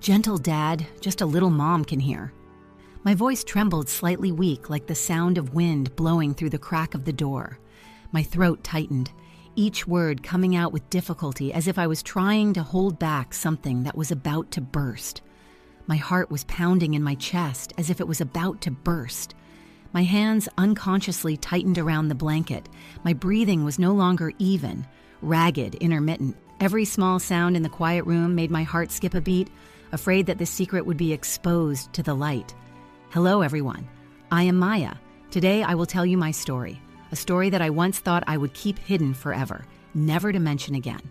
Gentle dad, just a little mom can hear. My voice trembled slightly weak like the sound of wind blowing through the crack of the door. My throat tightened, each word coming out with difficulty as if I was trying to hold back something that was about to burst. My heart was pounding in my chest as if it was about to burst. My hands unconsciously tightened around the blanket. My breathing was no longer even, ragged, intermittent. Every small sound in the quiet room made my heart skip a beat, afraid that the secret would be exposed to the light. Hello, everyone. I am Maya. Today, I will tell you my story, a story that I once thought I would keep hidden forever, never to mention again.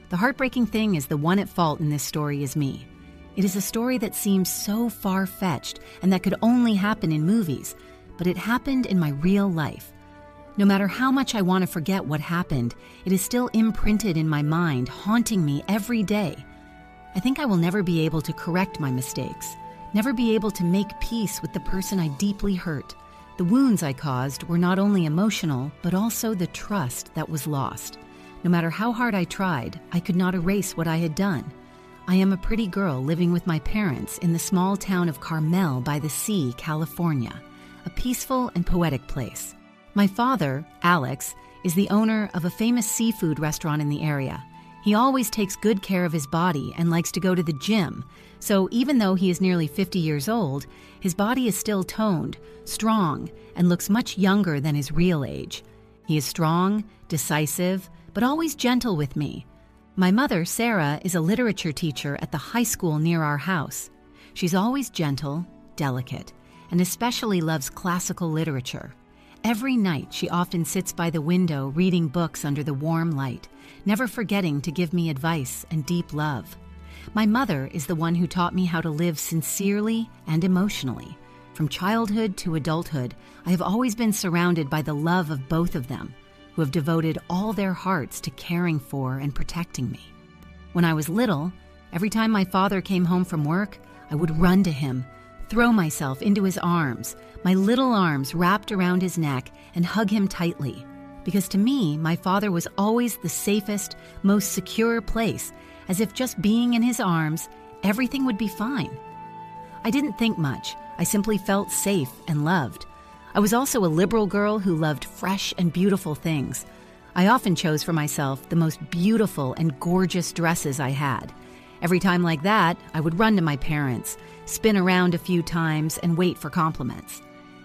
The heartbreaking thing is the one at fault in this story is me. It is a story that seems so far-fetched and that could only happen in movies, but it happened in my real life. No matter how much I want to forget what happened, it is still imprinted in my mind, haunting me every day. I think I will never be able to correct my mistakes, never be able to make peace with the person I deeply hurt. The wounds I caused were not only emotional, but also the trust that was lost. No matter how hard I tried, I could not erase what I had done. I am a pretty girl living with my parents in the small town of Carmel by the Sea, California, a peaceful and poetic place. My father, Alex, is the owner of a famous seafood restaurant in the area. He always takes good care of his body and likes to go to the gym, so even though he is nearly 50 years old, his body is still toned, strong, and looks much younger than his real age. He is strong, decisive, but always gentle with me. My mother, Sarah, is a literature teacher at the high school near our house. She's always gentle, delicate, and especially loves classical literature. Every night, she often sits by the window reading books under the warm light, never forgetting to give me advice and deep love. My mother is the one who taught me how to live sincerely and emotionally. From childhood to adulthood, I have always been surrounded by the love of both of them, who have devoted all their hearts to caring for and protecting me. When I was little, every time my father came home from work, I would run to him, throw myself into his arms, my little arms wrapped around his neck, and hug him tightly. Because to me, my father was always the safest, most secure place, as if just being in his arms, everything would be fine. I didn't think much. I simply felt safe and loved. I was also a liberal girl who loved fresh and beautiful things. I often chose for myself the most beautiful and gorgeous dresses I had. Every time like that, I would run to my parents, spin around a few times, and wait for compliments.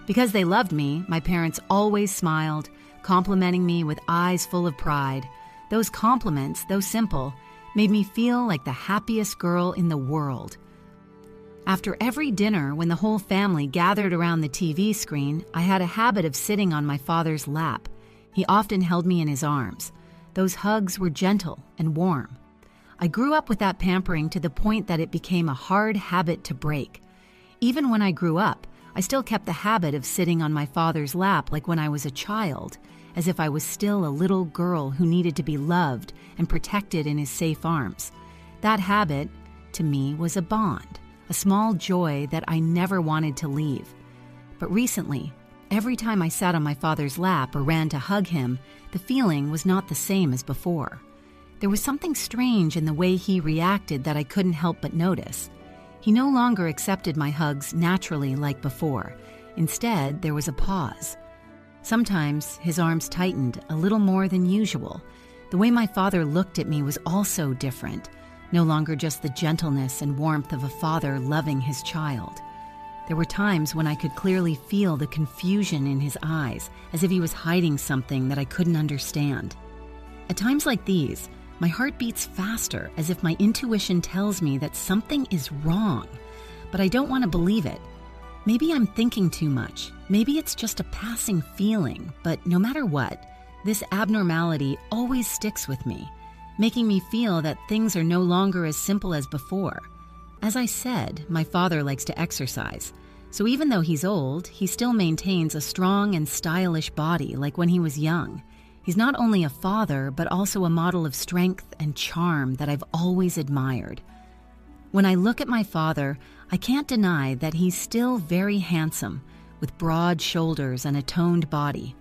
Because they loved me, my parents always smiled, complimenting me with eyes full of pride. Those compliments, though simple, made me feel like the happiest girl in the world. After every dinner, when the whole family gathered around the TV screen, I had a habit of sitting on my father's lap. He often held me in his arms. Those hugs were gentle and warm. I grew up with that pampering to the point that it became a hard habit to break. Even when I grew up, I still kept the habit of sitting on my father's lap like when I was a child, as if I was still a little girl who needed to be loved and protected in his safe arms. That habit, to me, was a bond, a small joy that I never wanted to leave. But recently, every time I sat on my father's lap or ran to hug him, the feeling was not the same as before. There was something strange in the way he reacted that I couldn't help but notice. He no longer accepted my hugs naturally like before. Instead, there was a pause. Sometimes his arms tightened a little more than usual. The way my father looked at me was also different. No longer just the gentleness and warmth of a father loving his child. There were times when I could clearly feel the confusion in his eyes, as if he was hiding something that I couldn't understand. At times like these, my heart beats faster, as if my intuition tells me that something is wrong, but I don't want to believe it. Maybe I'm thinking too much. Maybe it's just a passing feeling, but no matter what, this abnormality always sticks with me, making me feel that things are no longer as simple as before. As I said, my father likes to exercise, so even though he's old, he still maintains a strong and stylish body like when he was young. He's not only a father, but also a model of strength and charm that I've always admired. When I look at my father, I can't deny that he's still very handsome, with broad shoulders and a toned body.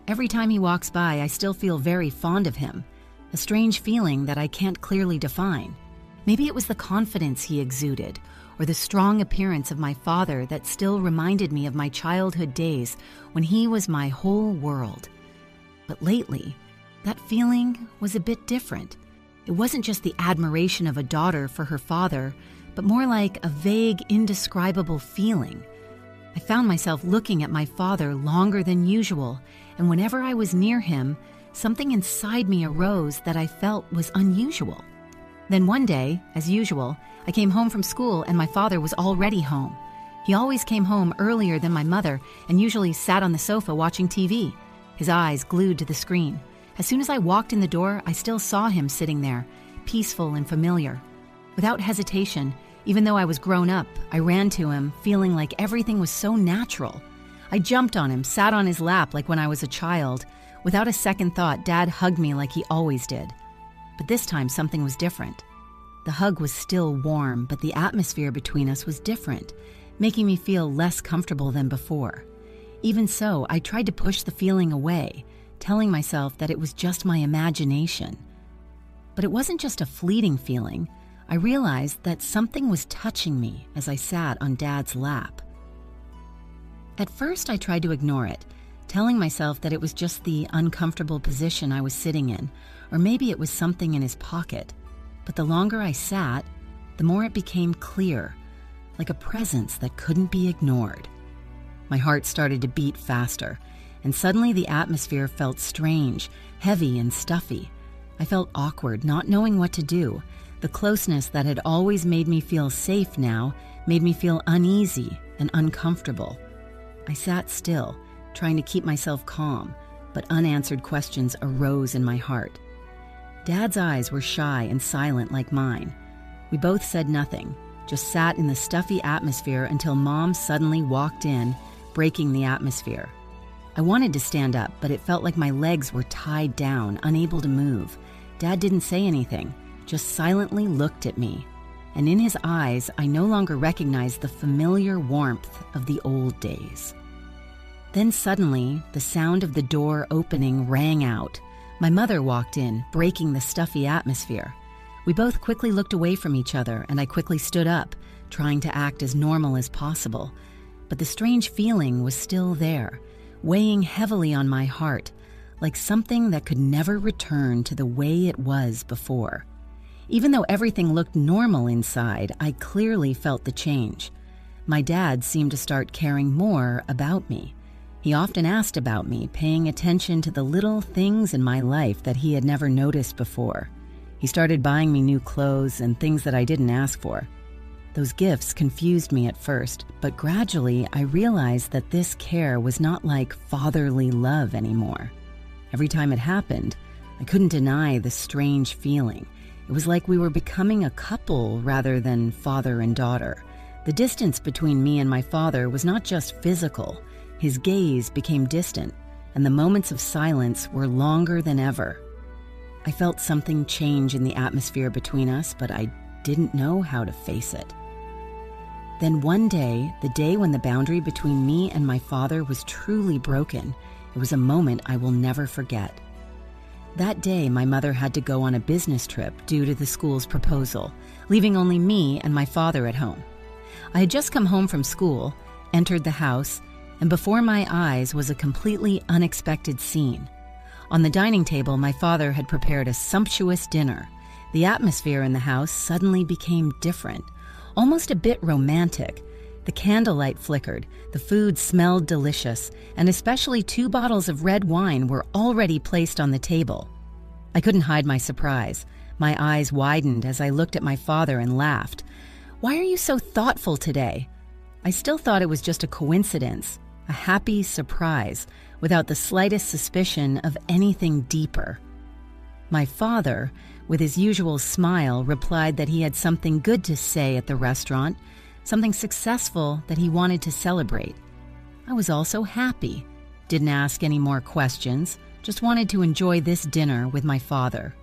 Every time he walks by, I still feel very fond of him, a strange feeling that I can't clearly define. Maybe it was the confidence he exuded, or the strong appearance of my father that still reminded me of my childhood days when he was my whole world. But lately, that feeling was a bit different. It wasn't just the admiration of a daughter for her father, but more like a vague, indescribable feeling. I found myself looking at my father longer than usual, and whenever I was near him, something inside me arose that I felt was unusual. Then one day, as usual, I came home from school and my father was already home. He always came home earlier than my mother and usually sat on the sofa watching TV, his eyes glued to the screen. As soon as I walked in the door, I still saw him sitting there, peaceful and familiar. Without hesitation, even though I was grown up, I ran to him, feeling like everything was so natural. I jumped on him, sat on his lap like when I was a child. Without a second thought, Dad hugged me like he always did. But this time, something was different. The hug was still warm, but the atmosphere between us was different, making me feel less comfortable than before. Even so, I tried to push the feeling away, telling myself that it was just my imagination. But it wasn't just a fleeting feeling. I realized that something was touching me as I sat on Dad's lap. At first, I tried to ignore it, telling myself that it was just the uncomfortable position I was sitting in, or maybe it was something in his pocket. But the longer I sat, the more it became clear, like a presence that couldn't be ignored. My heart started to beat faster, and suddenly the atmosphere felt strange, heavy and stuffy. I felt awkward, not knowing what to do. The closeness that had always made me feel safe now made me feel uneasy and uncomfortable. I sat still, trying to keep myself calm, but unanswered questions arose in my heart. Dad's eyes were shy and silent like mine. We both said nothing, just sat in the stuffy atmosphere until Mom suddenly walked in, breaking the atmosphere. I wanted to stand up, but it felt like my legs were tied down, unable to move. Dad didn't say anything, just silently looked at me. And in his eyes, I no longer recognized the familiar warmth of the old days. Then suddenly, the sound of the door opening rang out. My mother walked in, breaking the stuffy atmosphere. We both quickly looked away from each other, and I quickly stood up, trying to act as normal as possible. But the strange feeling was still there, weighing heavily on my heart, like something that could never return to the way it was before. Even though everything looked normal inside, I clearly felt the change. My dad seemed to start caring more about me. He often asked about me, paying attention to the little things in my life that he had never noticed before. He started buying me new clothes and things that I didn't ask for. Those gifts confused me at first, but gradually I realized that this care was not like fatherly love anymore. Every time it happened, I couldn't deny the strange feeling. It was like we were becoming a couple rather than father and daughter. The distance between me and my father was not just physical. His gaze became distant, and the moments of silence were longer than ever. I felt something change in the atmosphere between us, but I didn't know how to face it. Then one day, the day when the boundary between me and my father was truly broken, it was a moment I will never forget. That day, my mother had to go on a business trip due to the school's proposal, leaving only me and my father at home. I had just come home from school, entered the house, and before my eyes was a completely unexpected scene. On the dining table, my father had prepared a sumptuous dinner. The atmosphere in the house suddenly became different, almost a bit romantic. The candlelight flickered, the food smelled delicious, and especially 2 bottles of red wine were already placed on the table. I couldn't hide my surprise. My eyes widened as I looked at my father and laughed. "Why are you so thoughtful today?" I still thought it was just a coincidence, a happy surprise, without the slightest suspicion of anything deeper. My father, with his usual smile, replied that he had something good to say at the restaurant, something successful that he wanted to celebrate. I was also happy, didn't ask any more questions, just wanted to enjoy this dinner with my father.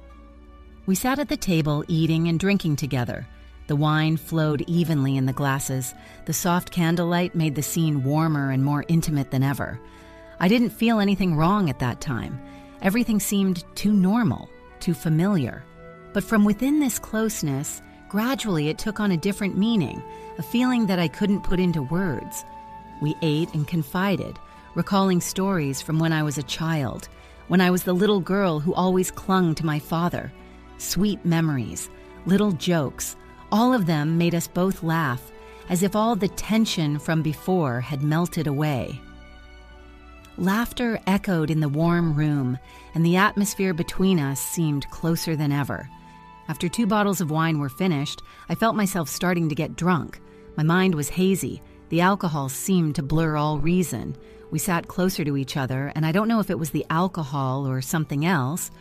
We sat at the table eating and drinking together. The wine flowed evenly in the glasses. The soft candlelight made the scene warmer and more intimate than ever. I didn't feel anything wrong at that time. Everything seemed too normal, too familiar. But from within this closeness, Gradually, it took on a different meaning, a feeling that I couldn't put into words. We ate and confided, recalling stories from when I was a child, when I was the little girl who always clung to my father. Sweet memories, little jokes, all of them made us both laugh, as if all the tension from before had melted away. Laughter echoed in the warm room, and the atmosphere between us seemed closer than ever. After 2 bottles of wine were finished, I felt myself starting to get drunk. My mind was hazy. The alcohol seemed to blur all reason. We sat closer to each other, and I don't know if it was the alcohol or something else,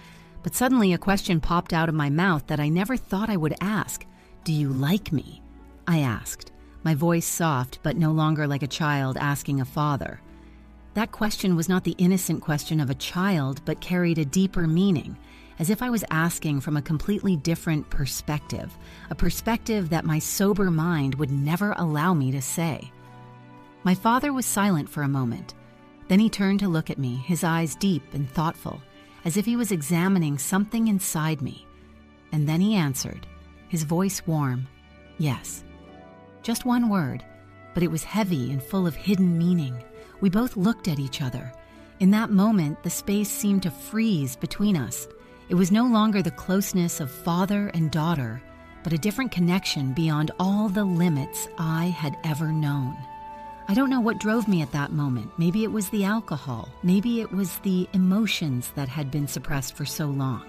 but suddenly a question popped out of my mouth that I never thought I would ask. "Do you like me?" I asked, my voice soft but no longer like a child asking a father. That question was not the innocent question of a child, but carried a deeper meaning, as if I was asking from a completely different perspective, a perspective that my sober mind would never allow me to say. My father was silent for a moment. Then he turned to look at me, his eyes deep and thoughtful, as if he was examining something inside me. And then he answered, his voice warm, "Yes." Just one word, but it was heavy and full of hidden meaning. We both looked at each other. In that moment, the space seemed to freeze between us. It was no longer the closeness of father and daughter, but a different connection beyond all the limits I had ever known. I don't know what drove me at that moment. Maybe it was the alcohol. Maybe it was the emotions that had been suppressed for so long.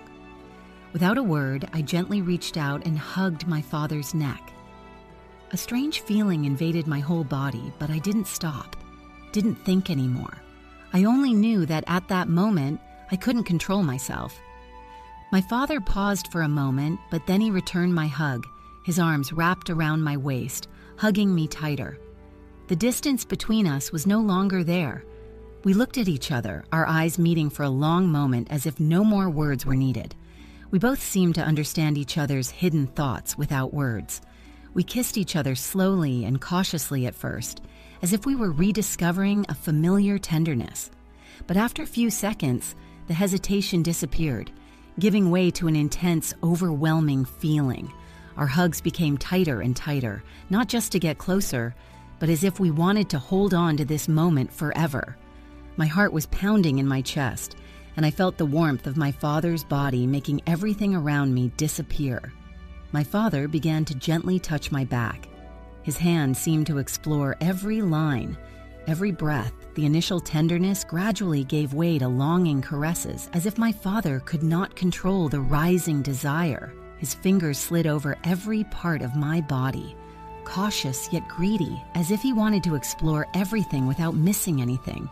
Without a word, I gently reached out and hugged my father's neck. A strange feeling invaded my whole body, but I didn't stop, didn't think anymore. I only knew that at that moment, I couldn't control myself. My father paused for a moment, but then he returned my hug, his arms wrapped around my waist, hugging me tighter. The distance between us was no longer there. We looked at each other, our eyes meeting for a long moment as if no more words were needed. We both seemed to understand each other's hidden thoughts without words. We kissed each other slowly and cautiously at first, as if we were rediscovering a familiar tenderness. But after a few seconds, the hesitation disappeared, giving way to an intense, overwhelming feeling. Our hugs became tighter and tighter, not just to get closer, but as if we wanted to hold on to this moment forever. My heart was pounding in my chest, and I felt the warmth of my father's body making everything around me disappear. My father began to gently touch my back. His hand seemed to explore every line, every breath. The initial tenderness gradually gave way to longing caresses, as if my father could not control the rising desire. His fingers slid over every part of my body, cautious yet greedy, as if he wanted to explore everything without missing anything.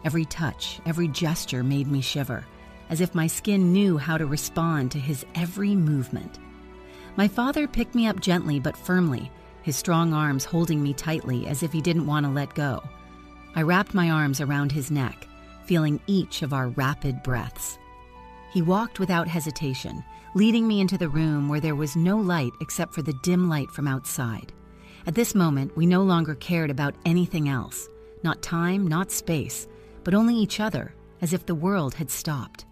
Every touch, every gesture made me shiver, as if my skin knew how to respond to his every movement. My father picked me up gently but firmly, his strong arms holding me tightly as if he didn't want to let go. I wrapped my arms around his neck, feeling each of our rapid breaths. He walked without hesitation, leading me into the room where there was no light except for the dim light from outside. At this moment, we no longer cared about anything else, not time, not space, but only each other, as if the world had stopped.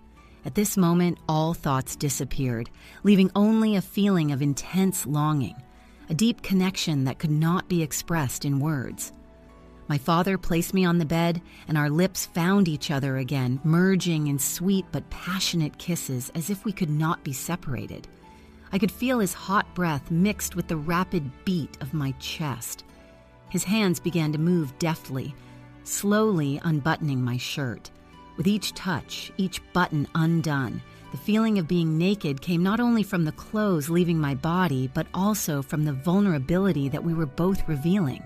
At this moment, all thoughts disappeared, leaving only a feeling of intense longing, a deep connection that could not be expressed in words. My father placed me on the bed, and our lips found each other again, merging in sweet but passionate kisses as if we could not be separated. I could feel his hot breath mixed with the rapid beat of my chest. His hands began to move deftly, slowly unbuttoning my shirt. With each touch, each button undone, the feeling of being naked came not only from the clothes leaving my body, but also from the vulnerability that we were both revealing.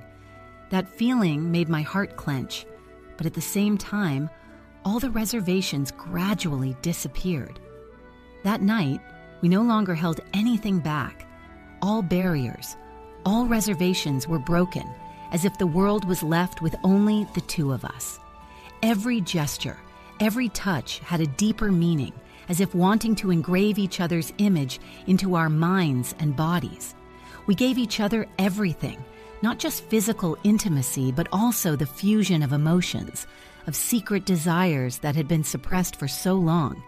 That feeling made my heart clench, but at the same time, all the reservations gradually disappeared. That night, we no longer held anything back. All barriers, all reservations were broken, as if the world was left with only the two of us. Every gesture, every touch had a deeper meaning, as if wanting to engrave each other's image into our minds and bodies. We gave each other everything, not just physical intimacy, but also the fusion of emotions, of secret desires that had been suppressed for so long.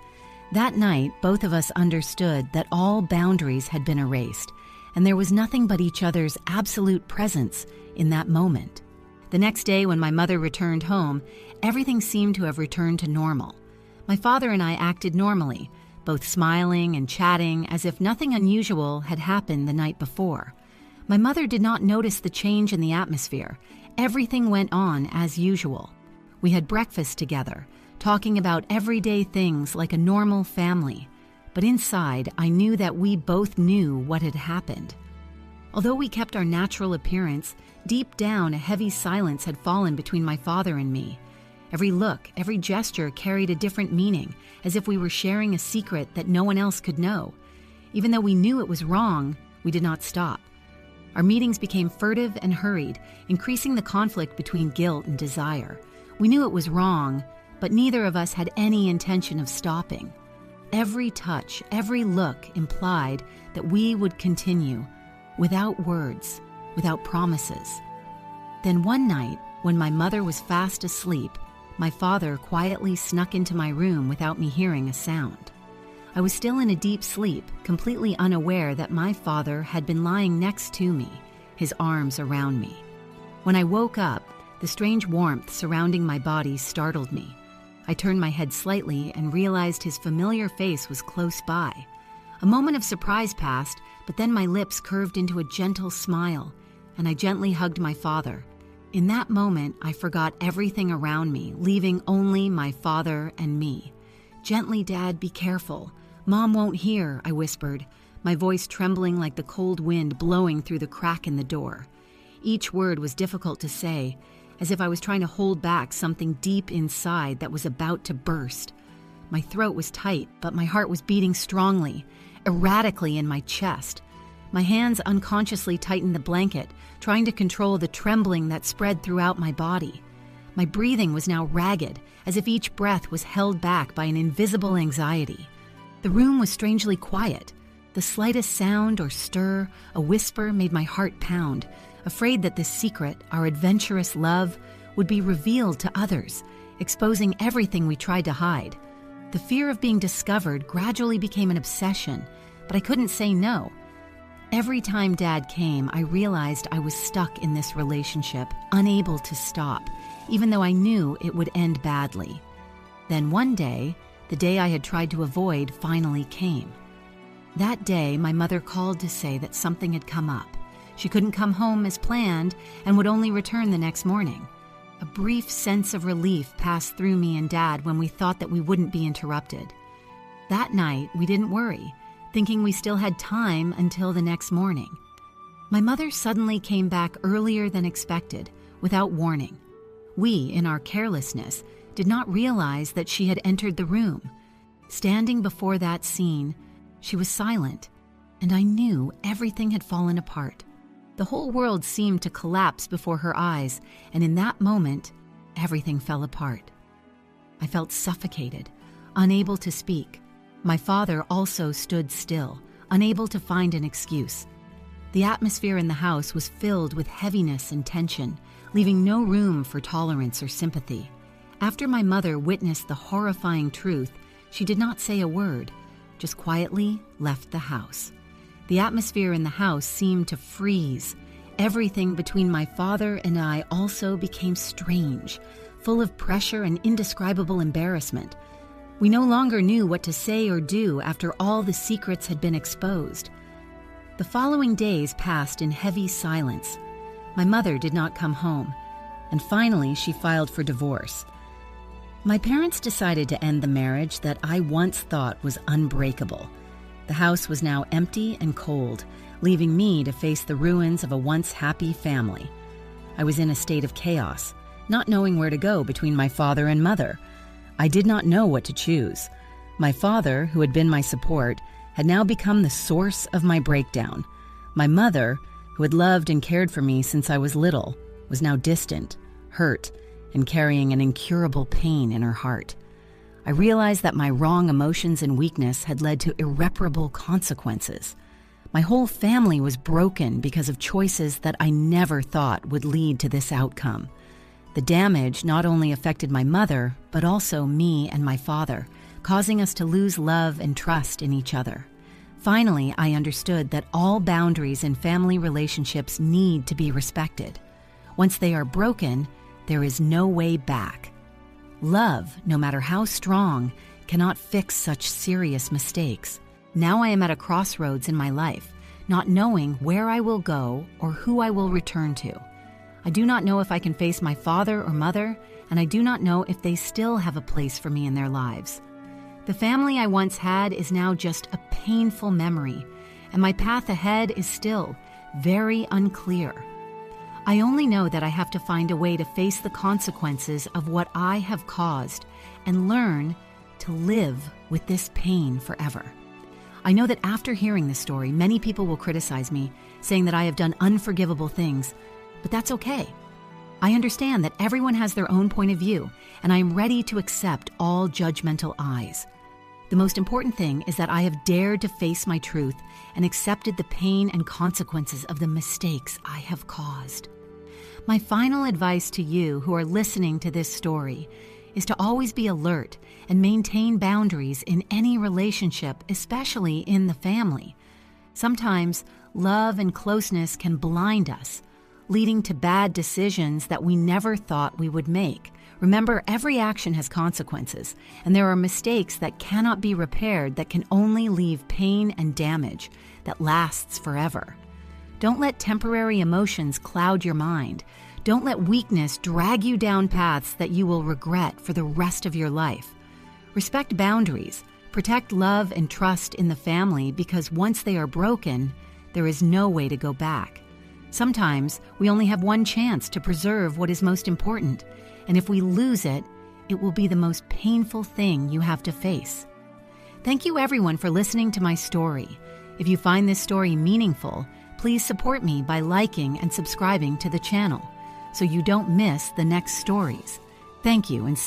That night, both of us understood that all boundaries had been erased, and there was nothing but each other's absolute presence in that moment. The next day, when my mother returned home, everything seemed to have returned to normal. My father and I acted normally, both smiling and chatting as if nothing unusual had happened the night before. My mother did not notice the change in the atmosphere. Everything went on as usual. We had breakfast together, talking about everyday things like a normal family. But inside, I knew that we both knew what had happened. Although we kept our natural appearance, deep down a heavy silence had fallen between my father and me. Every look, every gesture carried a different meaning, as if we were sharing a secret that no one else could know. Even though we knew it was wrong, we did not stop. Our meetings became furtive and hurried, increasing the conflict between guilt and desire. We knew it was wrong, but neither of us had any intention of stopping. Every touch, every look implied that we would continue, without words, without promises. Then one night, when my mother was fast asleep, my father quietly snuck into my room without me hearing a sound. I was still in a deep sleep, completely unaware that my father had been lying next to me, his arms around me. When I woke up, the strange warmth surrounding my body startled me. I turned my head slightly and realized his familiar face was close by. A moment of surprise passed, but then my lips curved into a gentle smile, and I gently hugged my father. In that moment, I forgot everything around me, leaving only my father and me. "Gently, Dad, be careful. Mom won't hear," I whispered, my voice trembling like the cold wind blowing through the crack in the door. Each word was difficult to say, as if I was trying to hold back something deep inside that was about to burst. My throat was tight, but my heart was beating strongly, erratically in my chest. My hands unconsciously tightened the blanket, trying to control the trembling that spread throughout my body. My breathing was now ragged, as if each breath was held back by an invisible anxiety. The room was strangely quiet. The slightest sound or stir, a whisper, made my heart pound, afraid that this secret, our adventurous love, would be revealed to others, exposing everything we tried to hide. The fear of being discovered gradually became an obsession, but I couldn't say no. Every time Dad came, I realized I was stuck in this relationship, unable to stop, even though I knew it would end badly. Then one day, the day I had tried to avoid finally came. That day, my mother called to say that something had come up. She couldn't come home as planned and would only return the next morning. A brief sense of relief passed through me and Dad when we thought that we wouldn't be interrupted. That night, we didn't worry, thinking we still had time until the next morning. My mother suddenly came back earlier than expected, without warning. We, in our carelessness, did not realize that she had entered the room. Standing before that scene, she was silent, and I knew everything had fallen apart. The whole world seemed to collapse before her eyes, and in that moment, everything fell apart. I felt suffocated, unable to speak. My father also stood still, unable to find an excuse. The atmosphere in the house was filled with heaviness and tension, leaving no room for tolerance or sympathy. After my mother witnessed the horrifying truth, she did not say a word, just quietly left the house. The atmosphere in the house seemed to freeze. Everything between my father and I also became strange, full of pressure and indescribable embarrassment. We no longer knew what to say or do after all the secrets had been exposed. The following days passed in heavy silence. My mother did not come home, and finally she filed for divorce. My parents decided to end the marriage that I once thought was unbreakable. The house was now empty and cold, leaving me to face the ruins of a once happy family. I was in a state of chaos, not knowing where to go between my father and mother. I did not know what to choose. My father, who had been my support, had now become the source of my breakdown. My mother, who had loved and cared for me since I was little, was now distant, hurt, and carrying an incurable pain in her heart. I realized that my wrong emotions and weakness had led to irreparable consequences. My whole family was broken because of choices that I never thought would lead to this outcome. The damage not only affected my mother, but also me and my father, causing us to lose love and trust in each other. Finally, I understood that all boundaries in family relationships need to be respected. Once they are broken, there is no way back. Love, no matter how strong, cannot fix such serious mistakes. Now I am at a crossroads in my life, not knowing where I will go or who I will return to. I do not know if I can face my father or mother, and I do not know if they still have a place for me in their lives. The family I once had is now just a painful memory, and my path ahead is still very unclear. I only know that I have to find a way to face the consequences of what I have caused and learn to live with this pain forever. I know that after hearing this story, many people will criticize me, saying that I have done unforgivable things, but that's okay. I understand that everyone has their own point of view, and I am ready to accept all judgmental eyes. The most important thing is that I have dared to face my truth and accepted the pain and consequences of the mistakes I have caused. My final advice to you who are listening to this story is to always be alert and maintain boundaries in any relationship, especially in the family. Sometimes love and closeness can blind us, leading to bad decisions that we never thought we would make. Remember, every action has consequences, and there are mistakes that cannot be repaired that can only leave pain and damage that lasts forever. Don't let temporary emotions cloud your mind. Don't let weakness drag you down paths that you will regret for the rest of your life. Respect boundaries. Protect love and trust in the family, because once they are broken, there is no way to go back. Sometimes we only have one chance to preserve what is most important, and if we lose it, it will be the most painful thing you have to face. Thank you everyone for listening to my story. If you find this story meaningful, please support me by liking and subscribing to the channel so you don't miss the next stories. Thank you, and